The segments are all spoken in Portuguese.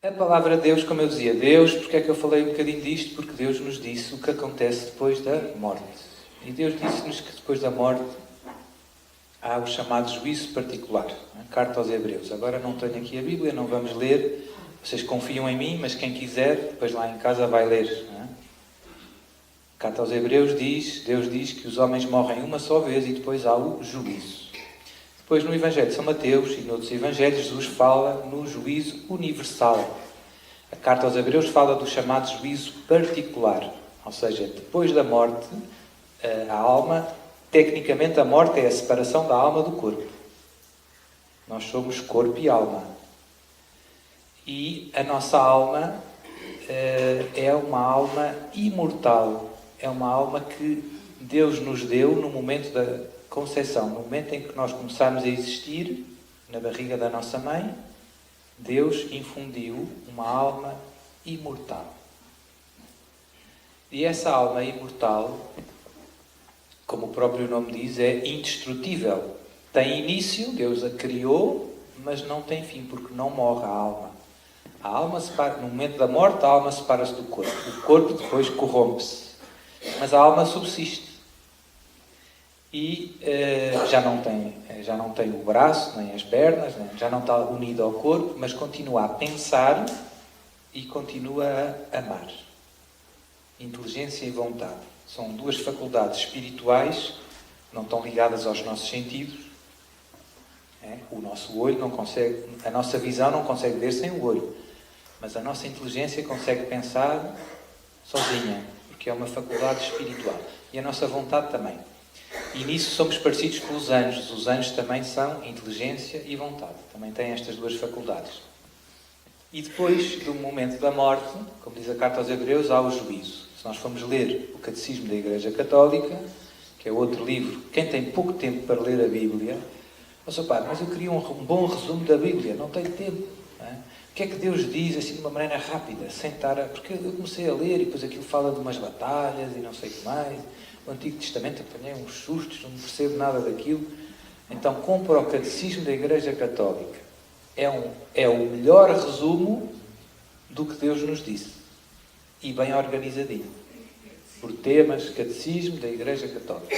A palavra de Deus, como eu dizia, Deus, porque é que eu falei um bocadinho disto? Porque Deus nos disse o que acontece depois da morte. E Deus disse-nos que depois da morte há o chamado juízo particular. Carta aos Hebreus. Agora não tenho aqui a Bíblia, não vamos ler. Vocês confiam em mim, mas quem quiser, depois lá em casa vai ler. Carta aos Hebreus diz, Deus diz que os homens morrem uma só vez e depois há o juízo. Depois no Evangelho de São Mateus e noutros Evangelhos, Jesus fala no juízo universal. A Carta aos Hebreus fala do chamado juízo particular. Ou seja, depois da morte, a alma, tecnicamente a morte é a separação da alma do corpo. Nós somos corpo e alma. E a nossa alma é uma alma imortal. É uma alma que Deus nos deu no momento da concepção, no momento em que nós começamos a existir, na barriga da nossa mãe, Deus infundiu uma alma imortal. E essa alma imortal, como o próprio nome diz, é indestrutível. Tem início, Deus a criou, mas não tem fim, porque não morre a alma. A alma no momento da morte, a alma separa-se do corpo. O corpo depois corrompe-se. Mas a alma subsiste. E já não tem o braço, nem as pernas, já não está unido ao corpo, mas continua a pensar e continua a amar. Inteligência e vontade. São duas faculdades espirituais, não estão ligadas aos nossos sentidos. O nosso olho não consegue, a nossa visão não consegue ver sem o olho. Mas a nossa inteligência consegue pensar sozinha, porque é uma faculdade espiritual. E a nossa vontade também. E nisso somos parecidos com os anjos. Os anjos também são inteligência e vontade. Também têm estas duas faculdades. E depois do momento da morte, como diz a Carta aos Hebreus, há o juízo. Se nós formos ler o Catecismo da Igreja Católica, que é outro livro, quem tem pouco tempo para ler a Bíblia, mas eu queria um bom resumo da Bíblia, não tenho tempo. O que é que Deus diz assim de uma maneira rápida, sem estar porque eu comecei a ler e depois aquilo fala de umas batalhas e não sei o que mais. O Antigo Testamento apanhei uns sustos, não percebo nada daquilo. Então compra o Catecismo da Igreja Católica. É o melhor resumo do que Deus nos disse. E bem organizadinho. Por temas, Catecismo da Igreja Católica.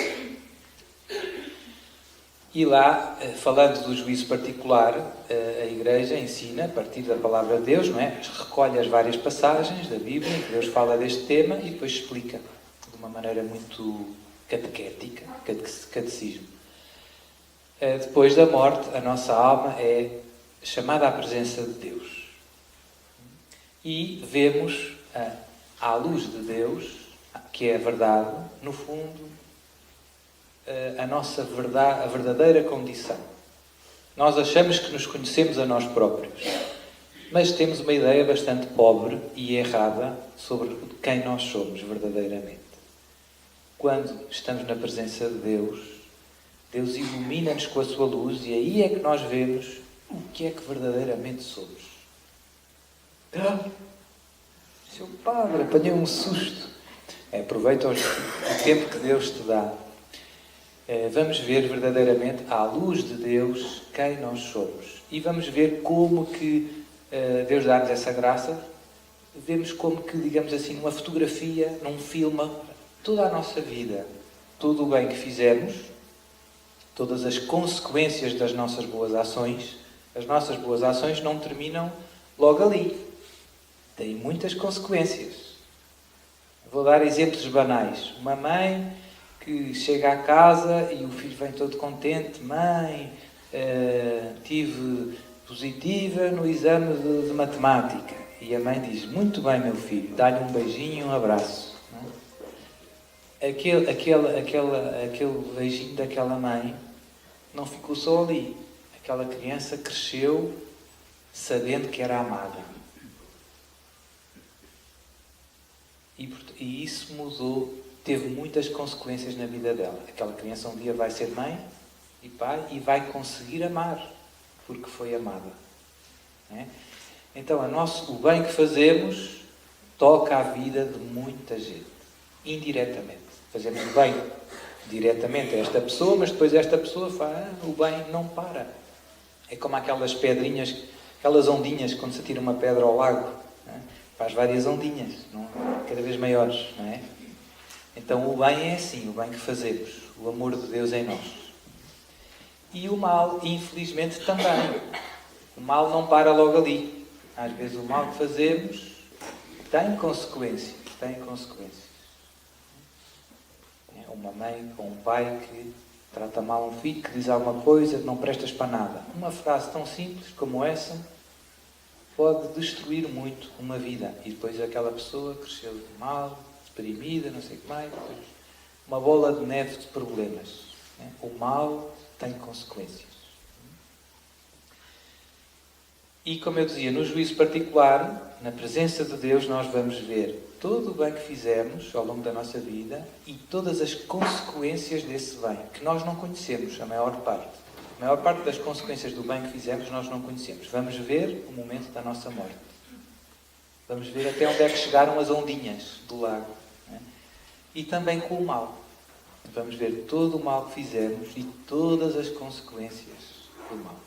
E lá, falando do juízo particular, a Igreja ensina, a partir da Palavra de Deus, não é? Recolhe as várias passagens da Bíblia, em que Deus fala deste tema e depois explica de uma maneira muito catequética, catecismo. Depois da morte, a nossa alma é chamada à presença de Deus. E vemos, à luz de Deus, que é a verdade, no fundo, a verdadeira condição. Nós achamos que nos conhecemos a nós próprios, mas temos uma ideia bastante pobre e errada sobre quem nós somos verdadeiramente. Quando estamos na presença de Deus, Deus ilumina-nos com a sua luz e aí é que nós vemos o que é que verdadeiramente somos. Seu padre, apanhei um susto. Aproveita o tempo que Deus te dá. Vamos ver verdadeiramente, à luz de Deus, quem nós somos. E vamos ver como que Deus dá-nos essa graça. Vemos como que, digamos assim, numa fotografia, num filme, toda a nossa vida, todo o bem que fizemos, todas as consequências das nossas boas ações. As nossas boas ações não terminam logo ali. Têm muitas consequências. Vou dar exemplos banais. Uma mãe que chega à casa e o filho vem todo contente. Mãe, tive positiva no exame de matemática. E a mãe diz, muito bem, meu filho, dá-lhe um beijinho e um abraço. Aquele beijinho daquela mãe não ficou só ali. Aquela criança cresceu sabendo que era amada. E isso mudou, teve muitas consequências na vida dela. Aquela criança um dia vai ser mãe e pai e vai conseguir amar, porque foi amada. Então, o bem que fazemos toca a vida de muita gente, indiretamente. Fazemos o bem diretamente a esta pessoa, mas depois esta pessoa faz, o bem não para. É como aquelas pedrinhas Aquelas ondinhas, quando se atira uma pedra ao lago, não é? Faz várias ondinhas, não é? Cada vez maiores, não é? Então o bem é assim, o bem que fazemos, o amor de Deus em nós. E o mal, infelizmente, também. O mal não para logo ali. Às vezes o mal que fazemos tem consequências, tem consequências. Uma mãe ou um pai que trata mal um filho, que diz alguma coisa, não prestas para nada. Uma frase tão simples como essa pode destruir muito uma vida. E depois aquela pessoa cresceu mal, deprimida, não sei o que mais. Depois uma bola de neve de problemas. O mal tem consequências. E como eu dizia, no juízo particular, na presença de Deus, nós vamos ver todo o bem que fizemos ao longo da nossa vida e todas as consequências desse bem, que nós não conhecemos, a maior parte. A maior parte das consequências do bem que fizemos nós não conhecemos. Vamos ver o momento da nossa morte. Vamos ver até onde é que chegaram as ondinhas do lago. Né? E também com o mal. Vamos ver todo o mal que fizemos e todas as consequências do mal.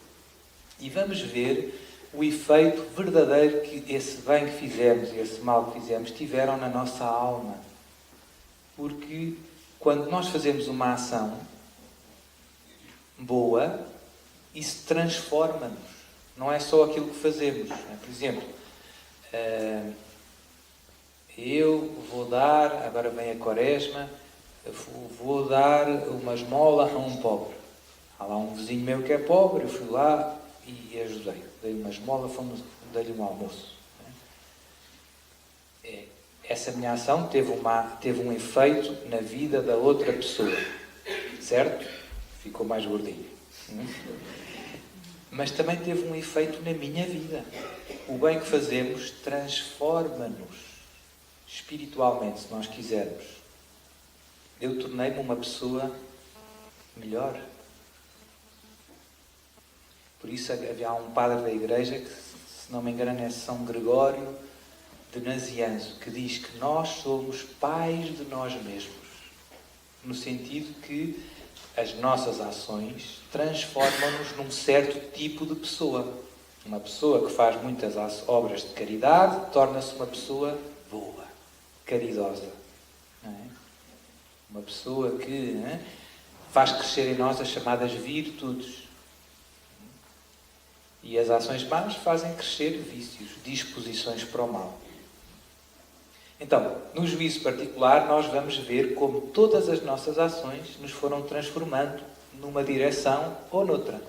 E vamos ver o efeito verdadeiro que esse bem que fizemos e esse mal que fizemos tiveram na nossa alma. Porque quando nós fazemos uma ação boa, isso transforma-nos. Não é só aquilo que fazemos. Por exemplo, eu vou dar, agora vem a Quaresma, vou dar uma esmola a um pobre. Há lá um vizinho meu que é pobre, eu fui lá e ajudei. Dei uma esmola, dei-lhe um almoço. Essa minha ação teve um efeito na vida da outra pessoa. Certo? Ficou mais gordinho. Mas também teve um efeito na minha vida. O bem que fazemos transforma-nos espiritualmente, se nós quisermos. Eu tornei-me uma pessoa melhor. Por isso havia um padre da igreja que, se não me engano, é São Gregório de Nazianzo, que diz que nós somos pais de nós mesmos. No sentido que as nossas ações transformam-nos num certo tipo de pessoa. Uma pessoa que faz muitas obras de caridade torna-se uma pessoa boa, caridosa. Não é? Uma pessoa que faz crescer em nós as chamadas virtudes. E as ações más fazem crescer vícios, disposições para o mal. Então, no juízo particular, nós vamos ver como todas as nossas ações nos foram transformando numa direção ou noutra.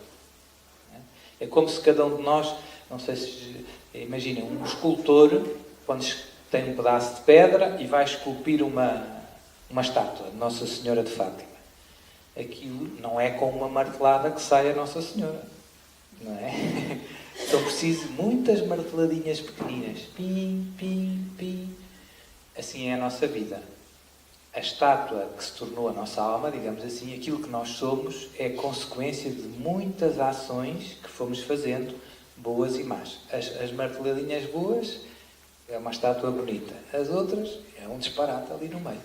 É como se cada um de nós, não sei se imaginem, um escultor, quando tem um pedaço de pedra e vai esculpir uma estátua de Nossa Senhora de Fátima. Aquilo não é com uma martelada que sai a Nossa Senhora. Não é? São precisas muitas marteladinhas pequeninas. Pim, pim, pim. Assim é a nossa vida. A estátua que se tornou a nossa alma, digamos assim, aquilo que nós somos, é consequência de muitas ações que fomos fazendo, boas e más. As marteladinhas boas é uma estátua bonita. As outras é um disparate ali no meio.